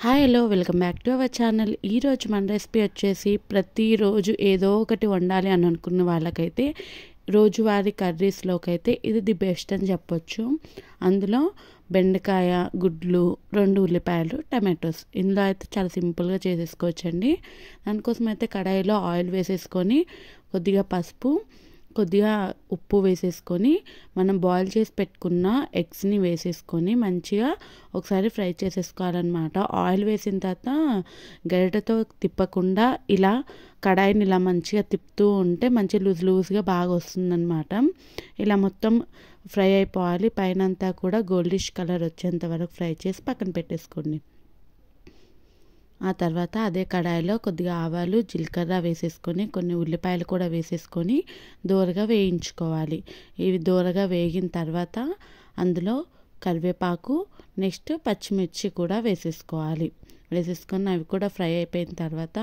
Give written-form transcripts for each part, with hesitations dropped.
Hi hello welcome back to our channel. ఈరోజు మన recipe వచ్చేసి ప్రతిరోజు ఏదో ఒకటి వండాలి అని అనుకున్న వాళ్ళకైతే రోజువారీ కర్రీస్లోకి అయితే ఇది ది బెస్ట్ అని చెప్పొచ్చు. అందులో బెండకాయ, గుడ్లు, 2 ఉల్లిపాయలు, టమాటోస్ ఇందులో అయితే చాలా సింపుల్గా చేసేసుకోవచ్చండి. దానికోసం అయితే కడాయిలో ఆయిల్ వేసేసుకొని కొద్దిగా పసుపు, కొద్దిగా ఉప్పు వేసేసుకొని మనం బాయిల్ చేసి పెట్టుకున్న ఎగ్స్ని వేసేసుకొని మంచిగా ఒకసారి ఫ్రై చేసేసుకోవాలన్నమాట. ఆయిల్ వేసిన తర్వాత గరిటెతో తిప్పకుండా ఇలా కడాయిని ఇలా మంచిగా తిప్పుతూ ఉంటే మంచి లూజ్గా బాగా వస్తుందన్నమాట. ఇలా మొత్తం ఫ్రై అయిపోవాలి. పైన అంతా కూడా గోల్డిష్ కలర్ వచ్చేంత వరకు ఫ్రై చేసి పక్కన పెట్టేసుకోండి. ఆ తర్వాత అదే కడాయిలో కొద్దిగా ఆవాలు, జీలకర్ర వేసేసుకొని కొన్ని ఉల్లిపాయలు కూడా వేసేసుకొని దోరగా వేయించుకోవాలి. ఇవి దోరగా వేగిన తర్వాత అందులో కరివేపాకు, నెక్స్ట్ పచ్చిమిర్చి కూడా వేసేసుకోవాలి. వేసేసుకొని అవి కూడా ఫ్రై అయిపోయిన తర్వాత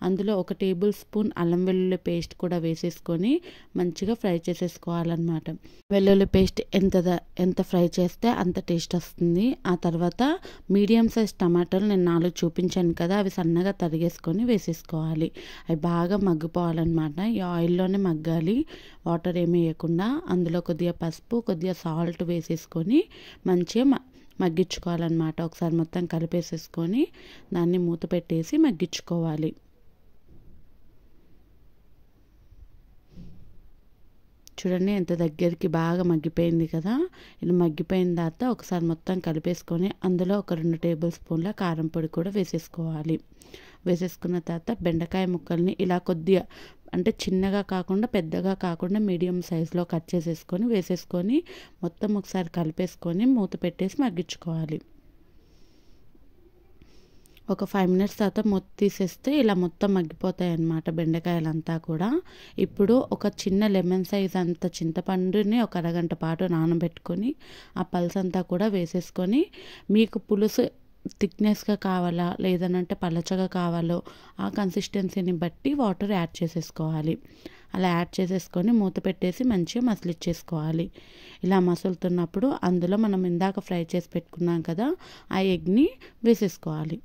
అందులో 1 టేబుల్ స్పూన్ అల్లం వెల్లుల్లి పేస్ట్ కూడా వేసేసుకొని మంచిగా ఫ్రై చేసేసుకోవాలన్నమాట. వెల్లుల్లి పేస్ట్ ఎంత ఫ్రై చేస్తే అంత టేస్ట్ వస్తుంది. ఆ తర్వాత మీడియం సైజ్ టమాటాలు నేను 4 చూపించాను కదా, అవి సన్నగా తరిగేసుకొని వేసేసుకోవాలి. అవి బాగా మగ్గిపోవాలన్నమాట. ఈ ఆయిల్లోనే మగ్గాలి, వాటర్ ఏమీ వేయకుండా. అందులో కొద్దిగా పసుపు, కొద్దిగా సాల్ట్ వేసేసుకొని మంచిగా మగ్గించుకోవాలన్నమాట. ఒకసారి మొత్తం కలిపేసేసుకొని దాన్ని మూత పెట్టేసి మగ్గించుకోవాలి. చూడండి ఎంత దగ్గరికి బాగా మగ్గిపోయింది కదా. ఇలా మగ్గిపోయిన తర్వాత ఒకసారి మొత్తం కలిపేసుకొని అందులో ఒక 2 టేబుల్ స్పూన్ల కారం పొడి కూడా వేసేసుకోవాలి. వేసేసుకున్న తర్వాత బెండకాయ ముక్కల్ని ఇలా కొద్దిగా అంటే చిన్నగా కాకుండా పెద్దగా కాకుండా మీడియం సైజులో కట్ చేసేసుకొని వేసేసుకొని మొత్తం ఒకసారి కలిపేసుకొని మూత పెట్టేసి మగ్గించుకోవాలి. ఒక 5 మినిట్స్ తర్వాత మూత తీసేస్తే ఇలా మొత్తం మగ్గిపోతాయి అన్నమాట బెండకాయలంతా కూడా. ఇప్పుడు ఒక చిన్న లెమన్ సైజ్ అంత చింతపండుని ఒక అరగంట పాటు నానబెట్టుకొని ఆ పల్స్ అంతా కూడా వేసేసుకొని మీకు పులుసు థిక్నెస్గా కావాలా లేదనంటే పలచగా కావాలో ఆ కన్సిస్టెన్సీని బట్టి వాటర్ యాడ్ చేసేసుకోవాలి. అలా యాడ్ చేసేసుకొని మూత పెట్టేసి మంచిగా మసలిచ్చేసుకోవాలి. ఇలా మసులుతున్నప్పుడు అందులో మనం ఇందాక ఫ్రై చేసి పెట్టుకున్నాం కదా, ఆ ఎగ్ని వేసేసుకోవాలి.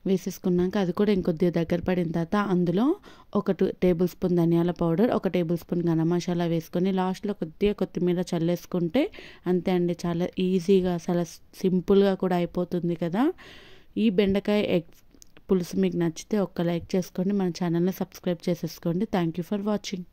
వేసేసుకున్నాక అది కూడా ఇంకొద్దిగా దగ్గర పడిన తర్వాత అందులో 1 టేబుల్ స్పూన్ ధనియాల powder, 1 table spoon garam masala వేసుకొని లాస్ట్లో కొద్దిగా కొత్తిమీర చల్లేసుకుంటే అంతే అండి. చాలా ఈజీగా చాలా సింపుల్గా కూడా అయిపోతుంది కదా. ఈ బెండకాయ ఎగ్ పులుసు మీకు నచ్చితే ఒక్క లైక్ చేసుకోండి, మన ఛానల్ని సబ్స్క్రైబ్ చేసేసుకోండి. Thank you for watching.